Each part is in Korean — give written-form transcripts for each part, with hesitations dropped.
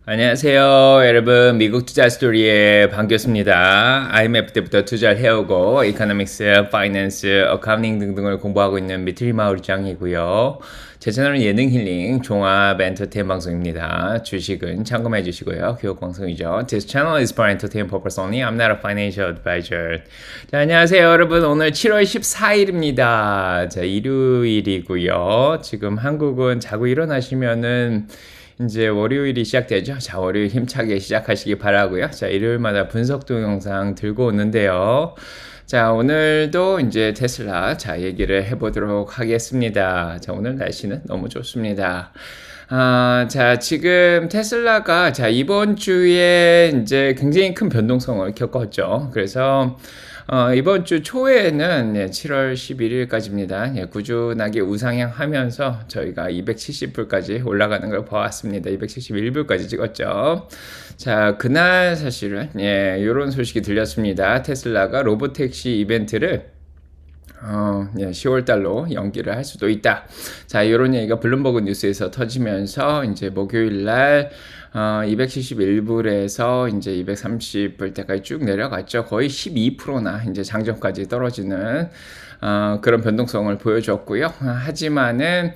안녕하세요, 여러분. 미국 투자 스토리에 반갑습니다. IMF 때부터 투자를 해오고 이코노믹스, 파이낸스, 어카운팅 등등을 공부하고 있는 미트리 마을장이고요. 제 채널은 예능 힐링, 종합 엔터테인 방송입니다. 주식은 참고해 주시고요. 교육 방송이죠. This channel is for entertainment purpose only. I'm not a financial advisor. 자, 안녕하세요, 여러분. 오늘 7월 14일입니다. 자, 일요일이고요. 지금 한국은 자고 일어나시면은 이제 월요일이 시작되죠. 자, 월요일 힘차게 시작하시기 바라고요. 자, 일요일마다 분석 동영상 들고 오는데요. 자, 오늘도 이제 테슬라 얘기를 해보도록 하겠습니다. 자, 오늘 날씨는 너무 좋습니다. 자, 지금 테슬라가 이번 주에 이제 굉장히 큰 변동성을 겪었죠. 그래서 이번 주 초에는 7월 11일까지입니다. 꾸준하게 우상향 하면서 저희가 270불까지 올라가는 걸 보았습니다. 271불까지 찍었죠. 자, 그날 사실은 이런 소식이 들렸습니다. 테슬라가 로보택시 이벤트를 10월달로 연기를 할 수도 있다. 자, 이런 얘기가 블룸버그 뉴스에서 터지면서 이제 목요일날 271불에서 이제 230불 때까지 쭉 내려갔죠. 거의 12%나 이제 장전까지 떨어지는 그런 변동성을 보여줬고요. 하지만은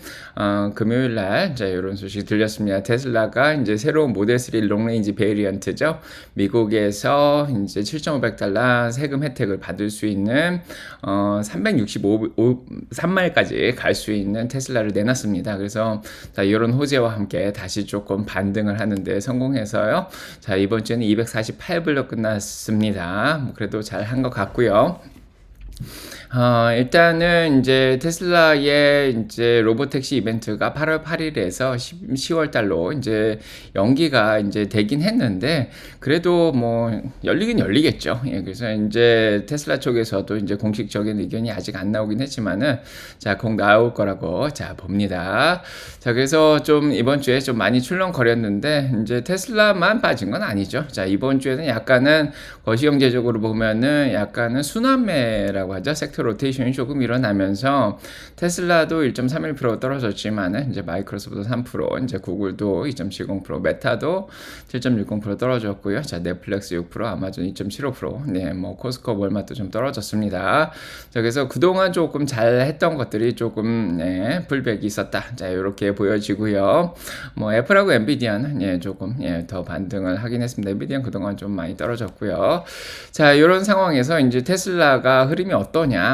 금요일 날 이런 소식이 들렸습니다. 테슬라가 이제 새로운 모델 3 롱레인지 베리언트죠. 미국에서 이제 7,500달러 세금 혜택을 받을 수 있는 3마일까지 갈 수 있는 테슬라를 내놨습니다. 그래서 이런 호재와 함께 다시 조금 반등을 하는데 성공해서요. 자, 이번 주에는 248불로 끝났습니다. 그래도 잘 한 것 같고요. 일단은 이제 테슬라의 이제 로보택시 이벤트가 8월 8일에서 10월 달로 이제 연기가 이제 되긴 했는데 그래도 뭐 열리긴 열리겠죠. 그래서 이제 테슬라 쪽에서도 이제 공식적인 의견이 아직 안 나오긴 했지만은 꼭 나올 거라고 봅니다. 자, 그래서 좀 이번 주에 좀 많이 출렁거렸는데 이제 테슬라만 빠진 건 아니죠. 자, 이번 주에는 약간은 거시경제적으로 보면은 약간은 순환매라고 하죠. 섹터 로테이션이 조금 일어나면서 테슬라도 1.31% 떨어졌지만은 이제 마이크로소프트도 3%, 이제 구글도 2.70%, 메타도 7.60% 떨어졌고요. 자, 넷플릭스 6%, 아마존 2.75%, 뭐 코스코, 월마트도 좀 떨어졌습니다. 자, 그래서 그동안 조금 잘 했던 것들이 조금 풀백이 있었다. 자, 이렇게 보여지고요. 뭐 애플하고 엔비디아는 조금 더 반등을 하긴 했습니다. 엔비디아는 그동안 좀 많이 떨어졌고요. 자, 이런 상황에서 이제 테슬라가 흐름이 어떠냐?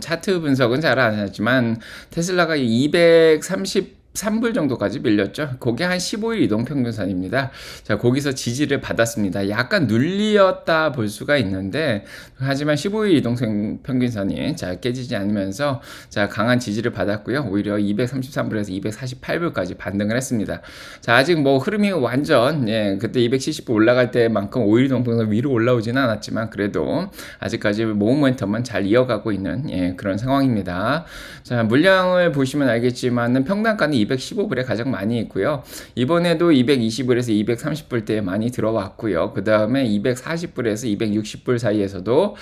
차트 분석은 잘 안 하지만 테슬라가 233불 정도까지 밀렸죠. 그게 한 15일 이동평균선입니다. 자, 거기서 지지를 받았습니다. 약간 눌리었다 볼 수가 있는데 하지만 15일 이동평균선이 깨지지 않으면서 강한 지지를 받았고요. 오히려 233불에서 248불까지 반등을 했습니다. 자, 아직 뭐 흐름이 완전 그때 270불 올라갈 때만큼 5일 이동평균선 위로 올라오지는 않았지만 그래도 아직까지 모멘텀은 잘 이어가고 있는 그런 상황입니다. 자, 물량을 보시면 알겠지만은 평단가는 215불에 가장 많이 있고요. 이번에도 220불에서 230불대에 많이 들어왔고요. 그 다음에 240불에서 260불 사이에서도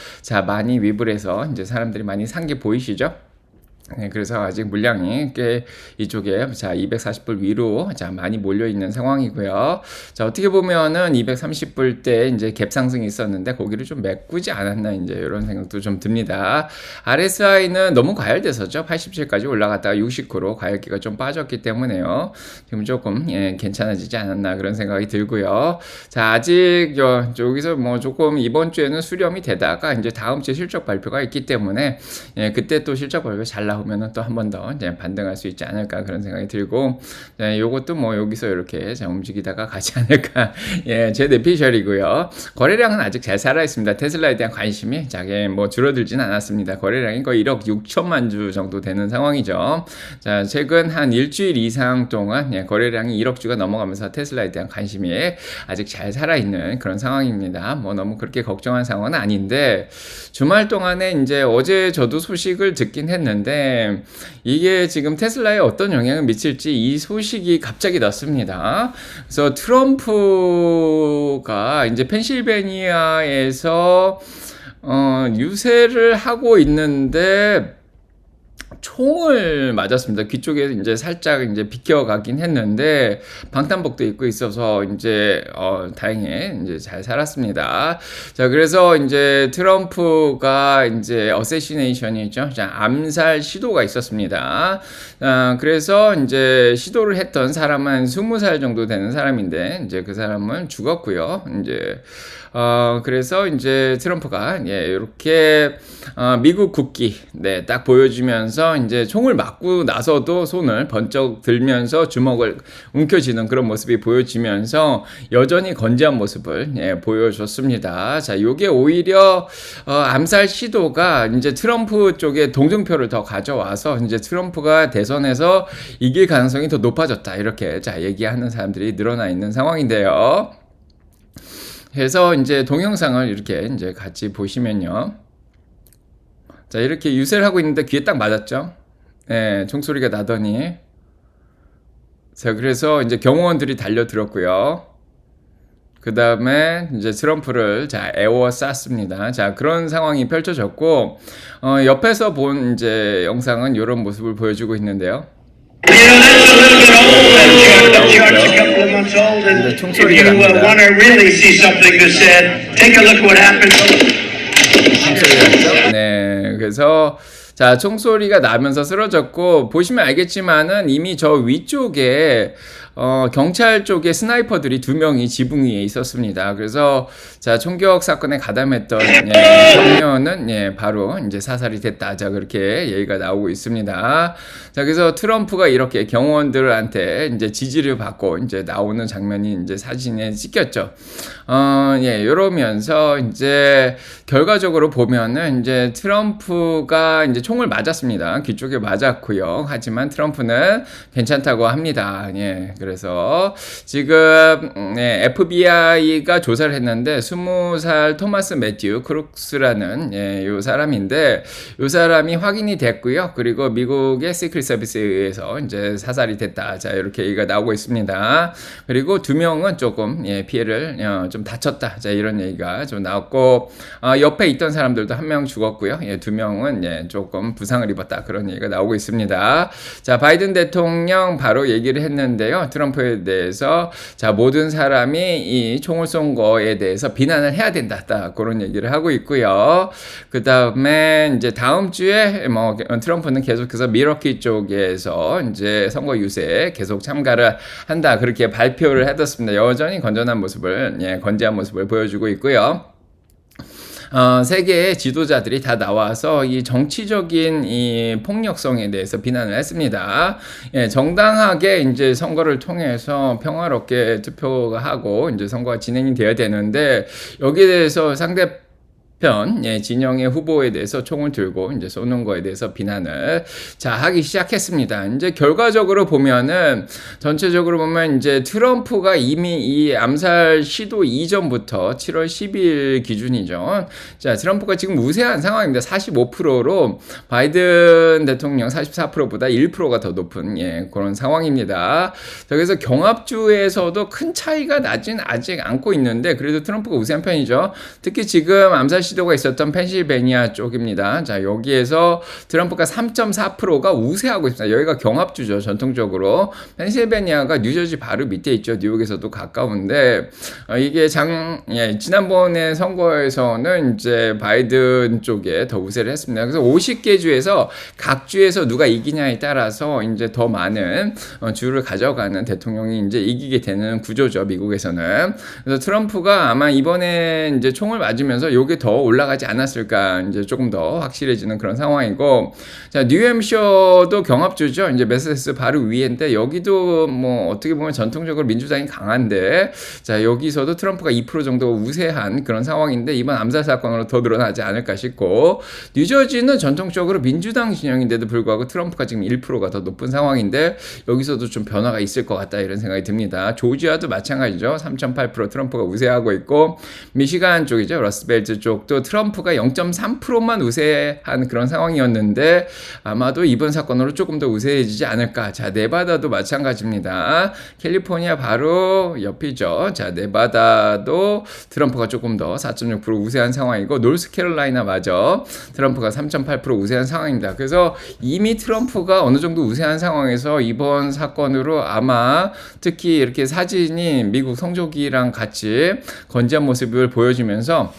많이 위불해서 이제 사람들이 많이 산 게 보이시죠? 그래서 아직 물량이 꽤 이쪽에 240불 위로 많이 몰려 있는 상황이고요. 자, 어떻게 보면은 230불 때 이제 갭 상승이 있었는데 거기를 좀 메꾸지 않았나 이제 이런 생각도 좀 듭니다. RSI는 너무 과열돼서죠. 87까지 올라갔다가 69로 과열기가 좀 빠졌기 때문에요. 지금 조금 괜찮아지지 않았나 그런 생각이 들고요. 자, 아직 여기서 뭐 조금 이번 주에는 수렴이 되다가 이제 다음 주에 실적 발표가 있기 때문에 그때 또 실적 발표 잘 나오면 또 한 번 더 반등할 수 있지 않을까 그런 생각이 들고 요것도 뭐 여기서 이렇게 움직이다가 가지 않을까 제 내피셜이고요. 거래량은 아직 잘 살아 있습니다. 테슬라에 대한 관심이 뭐 줄어들진 않았습니다. 거래량이 거의 1억 6천만 주 정도 되는 상황이죠. 자, 최근 한 일주일 이상 동안 거래량이 1억 주가 넘어가면서 테슬라에 대한 관심이 아직 잘 살아 있는 그런 상황입니다. 뭐 너무 그렇게 걱정한 상황은 아닌데 주말 동안에 이제 어제 저도 소식을 듣긴 했는데 이게 지금 테슬라에 어떤 영향을 미칠지 이 소식이 갑자기 났습니다. 그래서 트럼프가 이제 펜실베니아에서 유세를 하고 있는데 총을 맞았습니다. 귀 쪽에 이제 살짝 이제 비껴가긴 했는데 방탄복도 입고 있어서 이제 다행히 이제 잘 살았습니다. 자, 그래서 이제 트럼프가 이제 어세시네이션이죠. 자, 암살 시도가 있었습니다. 그래서 이제 시도를 했던 사람은 20살 정도 되는 사람인데 이제 그 사람은 죽었고요. 이제 그래서 이제 트럼프가 이렇게 미국 국기 딱 보여주면서 이제 총을 맞고 나서도 손을 번쩍 들면서 주먹을 움켜쥐는 그런 모습이 보여지면서 여전히 건재한 모습을 보여줬습니다. 자, 요게 오히려 암살 시도가 이제 트럼프 쪽에 동정표를 더 가져와서 이제 트럼프가 대선에서 이길 가능성이 더 높아졌다, 이렇게 자 얘기하는 사람들이 늘어나 있는 상황인데요. 그래서 이제 동영상을 이렇게 이제 같이 보시면요. 자, 이렇게 유세를 하고 있는데 귀에 딱 맞았죠. 총소리가 나더니. 자, 그래서 이제 경호원들이 달려들었고요. 그 다음에 이제 트럼프를 에워쌌습니다. 자, 그런 상황이 펼쳐졌고, 옆에서 본 이제 영상은 이런 모습을 보여주고 있는데요. 근데 총소리가 납니다. 네, 그래서 자, 총소리가 나면서 쓰러졌고, 보시면 알겠지만은 이미 저 위쪽에 경찰 쪽에 스나이퍼들이 2명이 지붕 위에 있었습니다. 그래서 자, 총격 사건에 가담했던 청년은 바로 이제 사살이 됐다. 자, 그렇게 얘기가 나오고 있습니다. 자, 그래서 트럼프가 이렇게 경호원들한테 이제 지지를 받고 이제 나오는 장면이 이제 사진에 찍혔죠. 이러면서 이제 결과적으로 보면은 이제 트럼프가 이제 총을 맞았습니다. 귀 쪽에 맞았고요. 하지만 트럼프는 괜찮다고 합니다. 그래서 지금 FBI가 조사를 했는데 20살 토마스 매튜 크룩스라는 요 사람인데, 요 사람이 확인이 됐고요. 그리고 미국의 시크릿 서비스에 의해서 이제 사살이 됐다. 자, 이렇게 얘기가 나오고 있습니다. 그리고 2명은 조금 피해를 좀 다쳤다. 자, 이런 얘기가 좀 나왔고, 옆에 있던 사람들도 1명 죽었고요. 2명은 조금 부상을 입었다. 그런 얘기가 나오고 있습니다. 자, 바이든 대통령 바로 얘기를 했는데요. 트럼프에 대해서 자, 모든 사람이 이 총을 쏜 거에 대해서 비난을 해야 된다. 그런 얘기를 하고 있고요. 그 다음에 이제 다음 주에 뭐 트럼프는 계속해서 미러키 쪽에서 이제 선거 유세에 계속 참가를 한다. 그렇게 발표를 해뒀습니다. 여전히 건전한 모습을, 건재한 모습을 보여주고 있고요. 세계의 지도자들이 다 나와서 이 정치적인 이 폭력성에 대해서 비난을 했습니다. 정당하게 이제 선거를 통해서 평화롭게 투표가 하고 이제 선거가 진행이 되어야 되는데, 여기에 대해서 진영의 후보에 대해서 총을 들고 이제 쏘는 거에 대해서 비난을 하기 시작했습니다. 이제 결과적으로 보면은, 전체적으로 보면 이제 트럼프가 이미 이 암살 시도 이전부터 7월 10일 기준이죠. 자, 트럼프가 지금 우세한 상황입니다. 45%로 바이든 대통령 44%보다 1%가 더 높은 그런 상황입니다. 자, 그래서 경합주에서도 큰 차이가 나진 아직 않고 있는데, 그래도 트럼프가 우세한 편이죠. 특히 지금 암살 시도가 있었던 펜실베니아 쪽입니다. 자, 여기에서 트럼프가 3.4%가 우세하고 있습니다. 여기가 경합주죠. 전통적으로 펜실베니아가 뉴저지 바로 밑에 있죠. 뉴욕에서도 가까운데, 이게 지난번에 선거에서는 이제 바이든 쪽에 더 우세를 했습니다. 그래서 50개 주에서 각 주에서 누가 이기냐에 따라서 이제 더 많은 주를 가져가는 대통령이 이제 이기게 되는 구조죠. 미국에서는. 그래서 트럼프가 아마 이번에 이제 총을 맞으면서 요게 더 올라가지 않았을까, 이제 조금 더 확실해지는 그런 상황이고, 자, 뉴햄셔도 경합주죠. 이제 매사추세츠 바로 위인데, 여기도 뭐 어떻게 보면 전통적으로 민주당이 강한데, 자, 여기서도 트럼프가 2% 정도 우세한 그런 상황인데, 이번 암살 사건으로 더 늘어나지 않을까 싶고, 뉴저지는 전통적으로 민주당 진영인데도 불구하고 트럼프가 지금 1%가 더 높은 상황인데, 여기서도 좀 변화가 있을 것 같다, 이런 생각이 듭니다. 조지아도 마찬가지죠. 3.8% 트럼프가 우세하고 있고, 미시간 쪽이죠. 러스벨트 쪽 지역도 트럼프가 0.3%만 우세한 그런 상황이었는데 아마도 이번 사건으로 조금 더 우세해지지 않을까. 자, 네바다도 마찬가지입니다. 캘리포니아 바로 옆이죠. 자, 네바다도 트럼프가 조금 더 4.6% 우세한 상황이고 노스캐롤라이나 마저 트럼프가 3.8% 우세한 상황입니다. 그래서 이미 트럼프가 어느 정도 우세한 상황에서 이번 사건으로 아마 특히 이렇게 사진이 미국 성조기랑 같이 건재한 모습을 보여주면서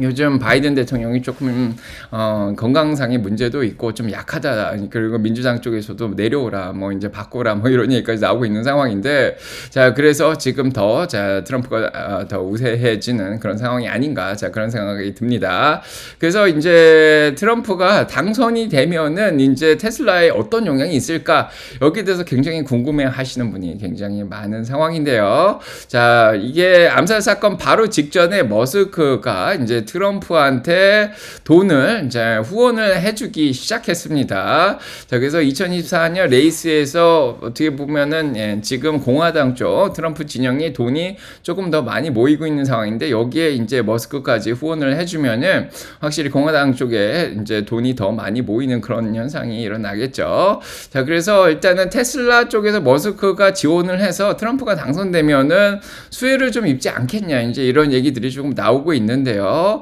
요즘 바이든 대통령이 조금 건강상의 문제도 있고 좀 약하다. 그리고 민주당 쪽에서도 내려오라, 뭐 이제 바꿔라, 뭐 이런 얘기까지 나오고 있는 상황인데, 자, 그래서 지금 더 트럼프가 더 우세해지는 그런 상황이 아닌가, 자, 그런 생각이 듭니다. 그래서 이제 트럼프가 당선이 되면은 이제 테슬라에 어떤 영향이 있을까, 여기에 대해서 굉장히 궁금해하시는 분이 굉장히 많은 상황인데요. 자, 이게 암살 사건 바로 직전에 머스크가 이제 트럼프한테 돈을 이제 후원을 해주기 시작했습니다. 자, 그래서 2024년 레이스에서 어떻게 보면은 지금 공화당 쪽 트럼프 진영이 돈이 조금 더 많이 모이고 있는 상황인데 여기에 이제 머스크까지 후원을 해주면은 확실히 공화당 쪽에 이제 돈이 더 많이 모이는 그런 현상이 일어나겠죠. 자, 그래서 일단은 테슬라 쪽에서 머스크가 지원을 해서 트럼프가 당선되면은 수혜를 좀 입지 않겠냐, 이제 이런 얘기들이 조금 나오고 있는데요.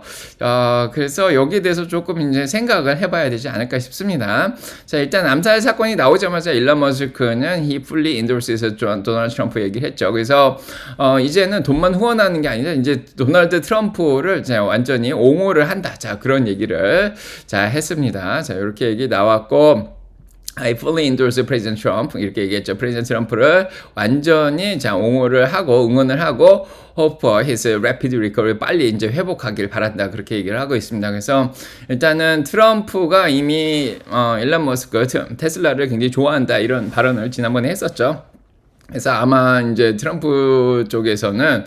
그래서 여기에 대해서 조금 이제 생각을 해봐야 되지 않을까 싶습니다. 자, 일단 암살 사건이 나오자마자 일론 머스크는 he fully endorses 도널드 트럼프 얘기를 했죠. 그래서 이제는 돈만 후원하는 게 아니라 이제 도널드 트럼프를 완전히 옹호를 한다. 자, 그런 얘기를 했습니다. 자, 이렇게 얘기 나왔고. I fully endorse President Trump 이렇게 얘기했죠. 프레지던트 트럼프를 완전히 옹호를 하고 응원을 하고 hope for his rapid recovery 빨리 이제 회복하길 바란다 그렇게 얘기를 하고 있습니다. 그래서 일단은 트럼프가 이미 일론 머스크 테슬라를 굉장히 좋아한다 이런 발언을 지난번에 했었죠. 그래서 아마 이제 트럼프 쪽에서는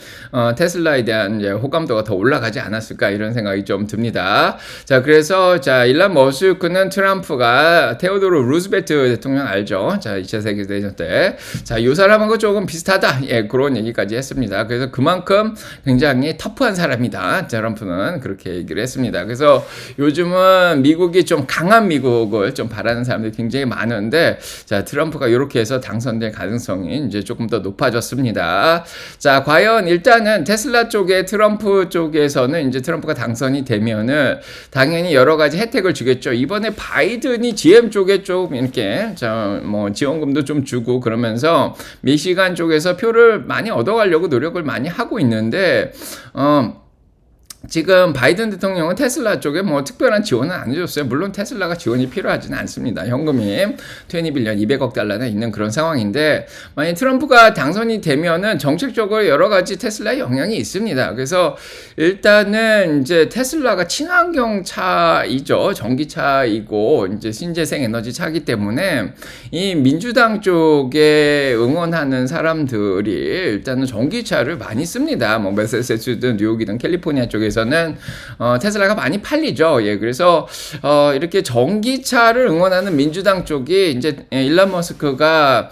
테슬라에 대한 이제 호감도가 더 올라가지 않았을까 이런 생각이 좀 듭니다. 자, 그래서 일론 머스크는 트럼프가 테오도르 루즈벨트 대통령 알죠? 자, 2차 세계대전 때. 자, 이 사람하고 조금 비슷하다. 예, 그런 얘기까지 했습니다. 그래서 그만큼 굉장히 터프한 사람이다. 트럼프는 그렇게 얘기를 했습니다. 그래서 요즘은 미국이 좀 강한 미국을 좀 바라는 사람들이 굉장히 많은데, 자, 트럼프가 이렇게 해서 당선될 가능성이 이제 조금 더 높아졌습니다. 자, 과연 일단은 테슬라 쪽에 트럼프 쪽에서는 이제 트럼프가 당선이 되면은 당연히 여러 가지 혜택을 주겠죠. 이번에 바이든이 GM 쪽에 좀 이렇게 뭐 지원금도 좀 주고 그러면서 미시간 쪽에서 표를 많이 얻어가려고 노력을 많이 하고 있는데 지금 바이든 대통령은 테슬라 쪽에 뭐 특별한 지원은 안 해줬어요. 물론 테슬라가 지원이 필요하지는 않습니다. 현금이 20빌리언 200억 달러나 있는 그런 상황인데 만약 트럼프가 당선이 되면은 정책적으로 여러 가지 테슬라에 영향이 있습니다. 그래서 일단은 이제 테슬라가 친환경 차이죠. 전기차이고 이제 신재생 에너지 차기 때문에 이 민주당 쪽에 응원하는 사람들이 일단은 전기차를 많이 씁니다. 뭐 매사추세츠든 뉴욕이든 캘리포니아 쪽에서는 테슬라가 많이 팔리죠. 예, 그래서 이렇게 전기차를 응원하는 민주당 쪽이 이제 일론 머스크가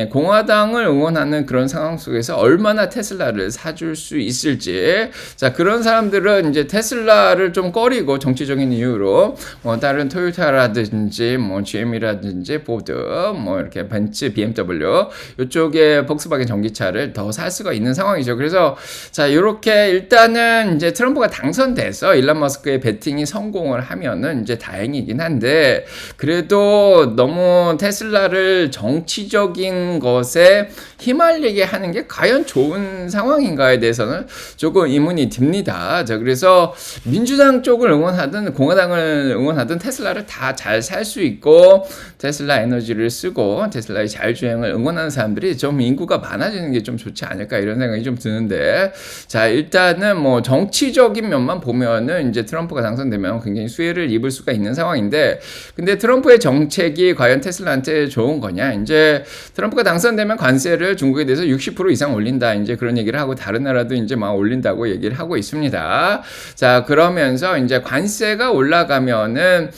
공화당을 응원하는 그런 상황 속에서 얼마나 테슬라를 사줄 수 있을지, 자, 그런 사람들은 이제 테슬라를 좀 꺼리고 정치적인 이유로 다른 토요타라든지 뭐 GM이라든지 포드 뭐 이렇게 벤츠, BMW 이쪽에 폭스바겐 전기차를 더 살 수가 있는 상황이죠. 그래서 자, 이렇게 일단은 이제 트럼프가 당선돼서 일론 머스크의 배팅이 성공을 하면은 이제 다행이긴 한데 그래도 너무 테슬라를 정치적인 것에 휘말리게 하는 게 과연 좋은 상황인가에 대해서는 조금 의문이 듭니다. 자, 그래서 민주당 쪽을 응원하든 공화당을 응원하든 테슬라를 다 잘 살 수 있고 테슬라 에너지를 쓰고 테슬라의 자율주행을 응원하는 사람들이 좀 인구가 많아지는 게 좀 좋지 않을까 이런 생각이 좀 드는데, 자, 일단은 뭐 정치적인 면만 보면은 이제 트럼프가 당선되면 굉장히 수혜를 입을 수가 있는 상황인데 근데 트럼프의 정책이 과연 테슬라한테 좋은 거냐, 이제 이제 트럼프가 당선되면 관세를 중국에 대해서 60% 이상 올린다. 이제 그런 얘기를 하고 다른 나라도 이제 막 올린다고 얘기를 하고 있습니다. 자, 그러면서 이제 관세가 올라가면은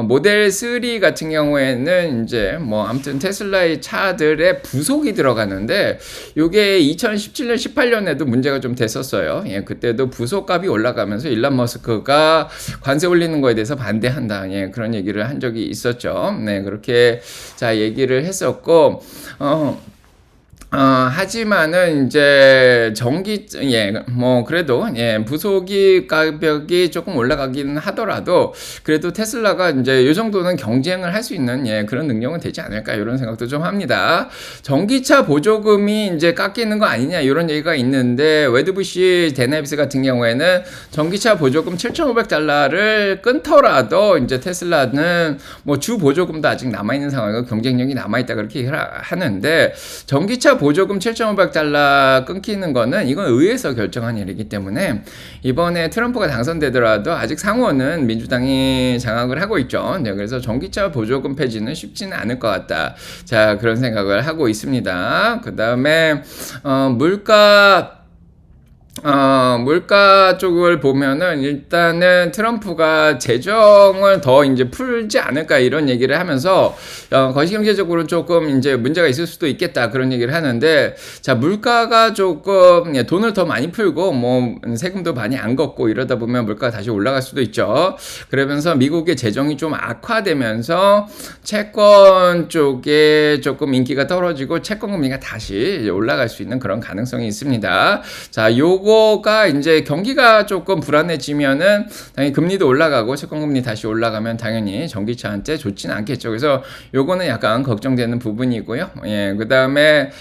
모델 3 같은 경우에는 이제 뭐 아무튼 테슬라의 차들의 부속이 들어가는데 요게 2017년 18년에도 문제가 좀 됐었어요. 예, 그때도 부속값이 올라가면서 일론 머스크가 관세 올리는 거에 대해서 반대한다. 예, 그런 얘기를 한 적이 있었죠. 네, 그렇게 자 얘기를 했었고 하지만은 이제 뭐 그래도 부속이 가격이 조금 올라가긴 하더라도 그래도 테슬라가 이제 요 정도는 경쟁을 할 수 있는 그런 능력은 되지 않을까 이런 생각도 좀 합니다. 전기차 보조금이 이제 깎이는 거 아니냐 이런 얘기가 있는데 웨드부시 데나입스 같은 경우에는 전기차 보조금 $7,500를 끊더라도 이제 테슬라는 뭐 주 보조금도 아직 남아 있는 상황이고 경쟁력이 남아 있다 그렇게 하는데 전기차 보조금 $7,500 끊기는 거는 이건 의회에서 결정한 일이기 때문에 이번에 트럼프가 당선되더라도 아직 상원은 민주당이 장악을 하고 있죠. 네, 그래서 전기차 보조금 폐지는 쉽지는 않을 것 같다. 자, 그런 생각을 하고 있습니다. 그 다음에 물가 쪽을 보면은 일단은 트럼프가 재정을 더 이제 풀지 않을까 이런 얘기를 하면서 거시경제적으로 조금 이제 문제가 있을 수도 있겠다 그런 얘기를 하는데 자 물가가 조금 돈을 더 많이 풀고 뭐 세금도 많이 안 걷고 이러다 보면 물가가 다시 올라갈 수도 있죠. 그러면서 미국의 재정이 좀 악화되면서 채권 쪽에 조금 인기가 떨어지고 채권 금리가 다시 올라갈 수 있는 그런 가능성이 있습니다. 자, 요거가 이제 경기가 조금 불안해지면은 당연히 금리도 올라가고 채권금리 다시 올라가면 당연히 전기차한테 좋지는 않겠죠. 그래서 요거는 약간 걱정되는 부분이고요. 예, 그 다음에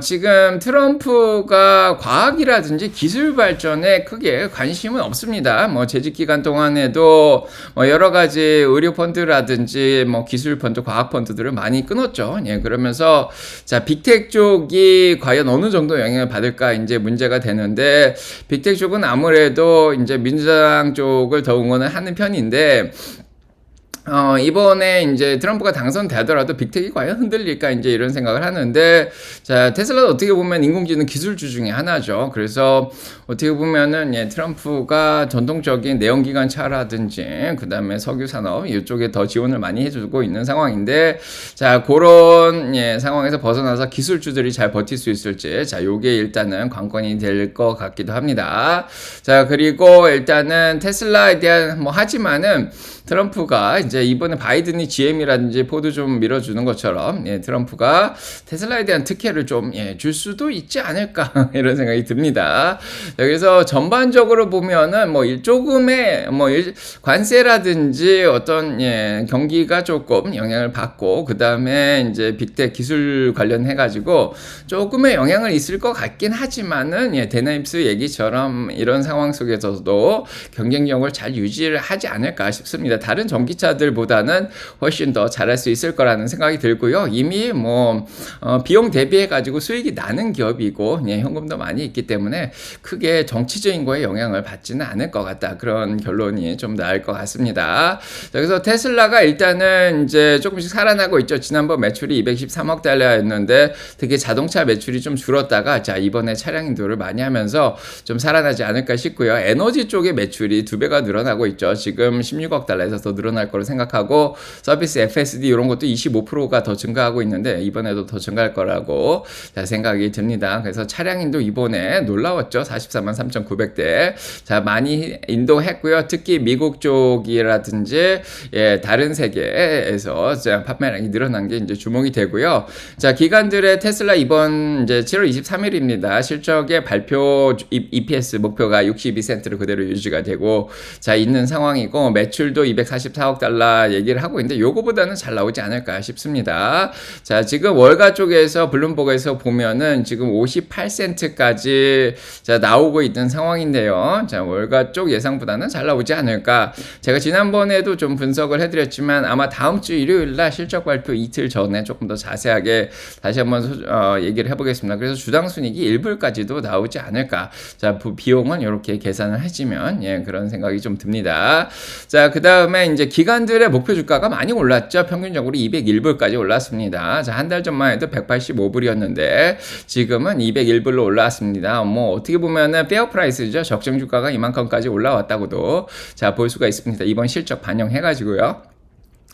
지금 트럼프가 과학이라든지 기술 발전에 크게 관심은 없습니다. 뭐 재직 기간 동안에도 뭐 여러 가지 의료 펀드라든지 뭐 기술 펀드, 과학 펀드들을 많이 끊었죠. 예, 그러면서 자 빅텍 쪽이 과연 어느 정도 영향을 받을까 이제 문제가 되는데 빅텍 쪽은 아무래도 이제 민주당 쪽을 더 응원을 하는 편인데. 이번에 이제 트럼프가 당선되더라도 빅텍이 과연 흔들릴까 이제 이런 생각을 하는데 자 테슬라도 어떻게 보면 인공지능 기술주 중에 하나죠. 그래서 어떻게 보면은 트럼프가 전통적인 내연기관 차라든지 그 다음에 석유 산업 이쪽에 더 지원을 많이 해주고 있는 상황인데 자 그런 상황에서 벗어나서 기술주들이 잘 버틸 수 있을지 자 요게 일단은 관건이 될 것 같기도 합니다. 자 그리고 일단은 테슬라에 대한 뭐 하지만은 트럼프가 이제 이번에 바이든이 GM이라든지 포드 좀 밀어주는 것처럼 트럼프가 테슬라에 대한 특혜를 좀 줄 수도 있지 않을까 이런 생각이 듭니다. 그래서 전반적으로 보면은 뭐 조금의 뭐 관세라든지 어떤 경기가 조금 영향을 받고 그 다음에 이제 빅텍 기술 관련해 가지고 조금의 영향을 있을 것 같긴 하지만은 데나입스 얘기처럼 이런 상황 속에서도 경쟁력을 잘 유지를 하지 않을까 싶습니다. 다른 전기차들보다는 훨씬 더 잘할 수 있을 거라는 생각이 들고요. 이미 뭐 비용 대비해 가지고 수익이 나는 기업이고 현금도 많이 있기 때문에 크게 정치적인 거에 영향을 받지는 않을 것 같다. 그런 결론이 좀 나을 것 같습니다. 그래서 테슬라가 일단은 이제 조금씩 살아나고 있죠. 지난번 매출이 213억 달러였는데 특히 자동차 매출이 좀 줄었다가 자 이번에 차량 인도를 많이 하면서 좀 살아나지 않을까 싶고요. 에너지 쪽의 매출이 2배가 늘어나고 있죠. 지금 16억 달러에서 더 늘어날 거로 생각하고 서비스 FSD 이런 것도 25%가 더 증가하고 있는데 이번에도 더 증가할 거라고 생각이 듭니다. 그래서 차량인도 이번에 놀라웠죠. 44만 3,900대. 자, 많이 인도했고요. 특히 미국 쪽이라든지 다른 세계에서 판매량이 늘어난 게 이제 주목이 되고요. 자, 기관들의 테슬라 이번 이제 7월 23일입니다. 실적의 발표 EPS 목표가 62센트로 그대로 유지가 되고 자, 있는 상황이고 매출도 244억 달러 얘기를 하고 있는데 요거보다는 잘 나오지 않을까 싶습니다. 자, 지금 월가 쪽에서 블룸버그에서 보면은 지금 58센트까지 자, 나오고 있는 상황인데요. 자, 월가 쪽 예상보다는 잘 나오지 않을까. 제가 지난번에도 좀 분석을 해드렸지만 아마 다음 주 일요일 날 실적 발표 이틀 전에 조금 더 자세하게 다시 한번 얘기를 해보겠습니다. 그래서 주당 순이익이 1불까지도 나오지 않을까. 자, 비용은 이렇게 계산을 해주면 그런 생각이 좀 듭니다. 자, 그 다음 그다음에 이제 기관들의 목표 주가가 많이 올랐죠. 평균적으로 201불까지 올랐습니다. 자, 한 달 전만 해도 185불이었는데 지금은 201불로 올라왔습니다. 뭐 어떻게 보면은 페어 프라이스죠. 적정 주가가 이만큼까지 올라왔다고도 자, 볼 수가 있습니다. 이번 실적 반영해 가지고요.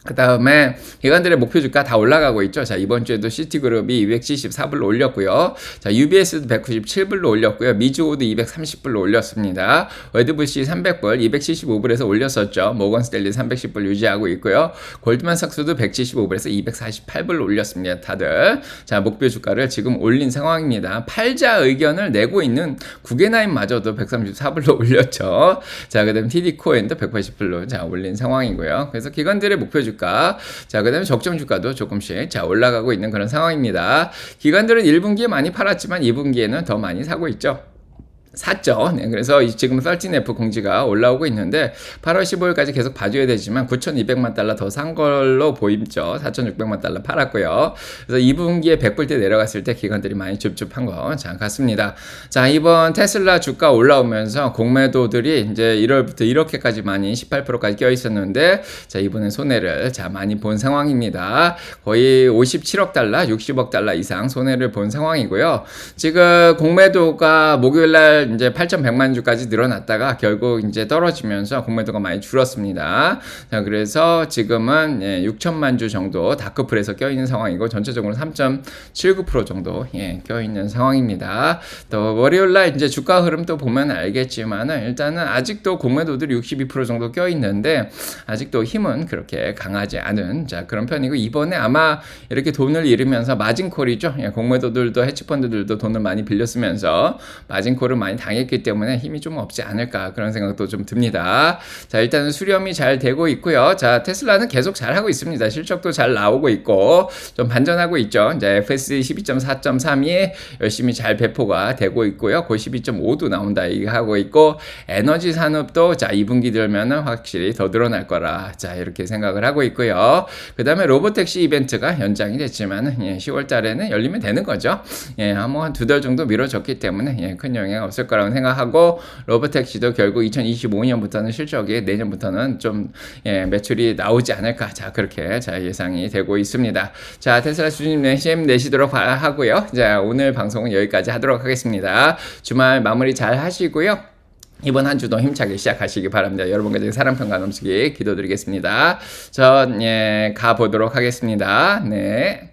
그 다음에 기관들의 목표 주가 다 올라가고 있죠. 자, 이번 주에도 시티그룹이 274불로 올렸고요. 자, UBS도 197불로 올렸고요. 미주호도 230불로 올렸습니다. 웨드부시 300불, 275불에서 올렸었죠. 모건스탠리 310불 유지하고 있고요. 골드만삭스도 175불에서 248불로 올렸습니다. 다들 자, 목표 주가를 지금 올린 상황입니다. 팔자 의견을 내고 있는 구게나인마저도 134불로 올렸죠. 자, 그다음 TD코인도 180불로 자, 올린 상황이고요. 그래서 기관들의 목표 주가 자, 그 다음에 적정 주가도 조금씩 자, 올라가고 있는 그런 상황입니다. 기관들은 1분기에 많이 팔았지만 2분기에는 더 많이 사고 있죠. 샀죠. 네, 그래서 지금 13F 공지가 올라오고 있는데 8월 15일까지 계속 봐줘야 되지만 9,200만 달러 더 산 걸로 보이죠. 4,600만 달러 팔았고요. 그래서 2분기에 100불대 내려갔을 때 기관들이 많이 줍줍한 거 자, 같습니다. 자, 이번 테슬라 주가 올라오면서 공매도들이 이제 1월부터 이렇게까지 많이 18%까지 껴 있었는데 자, 이번에 손해를 자, 많이 본 상황입니다. 거의 57억 달러, 60억 달러 이상 손해를 본 상황이고요. 지금 공매도가 목요일날 이제 8,100만 주까지 늘어났다가 결국 이제 떨어지면서 공매도가 많이 줄었습니다. 자, 그래서 지금은 6천만 주 정도 다크풀에서 껴있는 상황이고 전체적으로 3.79% 정도 껴있는 상황입니다. 또 월요일날 이제 주가 흐름 또 보면 알겠지만은 일단은 아직도 공매도들이 62% 정도 껴있는데 아직도 힘은 그렇게 강하지 않은 자, 그런 편이고 이번에 아마 이렇게 돈을 잃으면서 마진콜이죠. 공매도들도 헤지펀드들도 돈을 많이 빌렸으면서 마진콜을 많이 당했기 때문에 힘이 좀 없지 않을까 그런 생각도 좀 듭니다. 자, 일단은 수렴이 잘 되고 있고요. 자, 테슬라는 계속 잘 하고 있습니다. 실적도 잘 나오고 있고 좀 반전하고 있죠. 이제 FSD 12.4.3이 열심히 잘 배포가 되고 있고요. 그 12.5도 나온다 얘기하고 있고 에너지 산업도 자, 2분기 들면은 확실히 더 늘어날 거라 자, 이렇게 생각을 하고 있고요. 그 다음에 로보택시 이벤트가 연장이 됐지만 10월 달에는 열리면 되는 거죠. 한 두 달 정도 미뤄졌기 때문에 큰 영향 없을 거라고 생각하고 로보택시도 결국 2025년부터는 실적이 내년부터는 좀 매출이 나오지 않을까 자, 그렇게 자, 예상이 되고 있습니다. 자, 테슬라 주님 내시도록 하고요. 자, 오늘 방송은 여기까지 하도록 하겠습니다. 주말 마무리 잘 하시고요. 이번 한 주도 힘차게 시작하시기 바랍니다. 여러분과 사랑 평가 넘치기 기도드리겠습니다. 전 가보도록 하겠습니다. 네.